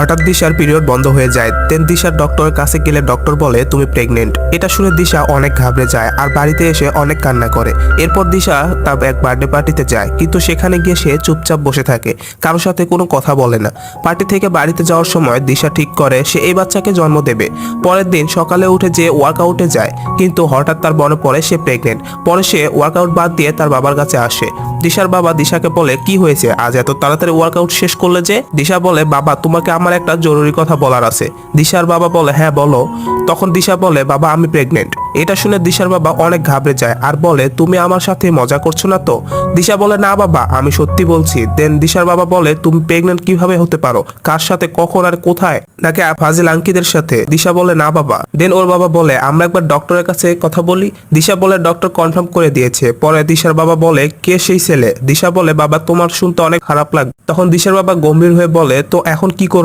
হঠাৎ দিশার পিরিয়ড বন্ধ হয়ে যায়। দেন দিশার ডক্টরের কাছে গেলে ডক্টর বলে তুমি প্রেগনেন্ট। এটা শুনে দিশা অনেক ঘাবড়ে যায় আর বাড়িতে এসে অনেক কান্না করে। এরপর দিশা তার এক বার্থডে পার্টিতে যায়, কিন্তু সেখানে গিয়ে সে চুপচাপ বসে থাকে, কারোর সাথে কোনো কথা বলে না। পার্টি থেকে বাড়িতে যাওয়ার সময় দিশা ঠিক করে সে এই বাচ্চাকে জন্ম দেবে। পরের দিন সকালে উঠে যে ওয়ার্কআউটে যায়, কিন্তু হঠাৎ তার মনে পড়ে সে প্রেগনেন্ট। পরে সে ওয়ার্কআউট বাদ দিয়ে তার বাবার কাছে আসে। দিশার বাবা দিশাকে বলে কি হয়েছে, আজ এত তাড়াতাড়ি ওয়ার্কআউট শেষ করলে যে? দিশা বলে বাবা তোমাকে আমার একটা জরুরি কথা বলার আছে। দিশার বাবা বলে হ্যাঁ বলো। তখন দিশা বলে বাবা আমি প্রেগনেন্ট। এটা শুনে দিশার বাবা অনেক ঘাবড়ে যায় আর বলে তুমি আমার সাথে মজা করছো না তো? দিশা বলে না বাবা আমি সত্যি বলছি। দেন দিশার বাবা বলে তুমি প্রেগনেন্ট কিভাবে হতে পারো, কার সাথে, কখন আর কোথায়, নাকি ফাজিল আঙ্কিদের সাথে? দিশা বলে না বাবা। দেন ওর বাবা বলে আমরা একবার ডক্টরের কাছে কথা বলি। দিশা বলে ডক্টর কনফার্ম করে দিয়েছে। পরে দিশার বাবা বলে কে সেই ছেলে? দিশা বলে বাবা তোমার শুনতে অনেক খারাপ লাগে। তখন দিশার বাবা গম্ভীর হয়ে বলে তো এখন কি করবো?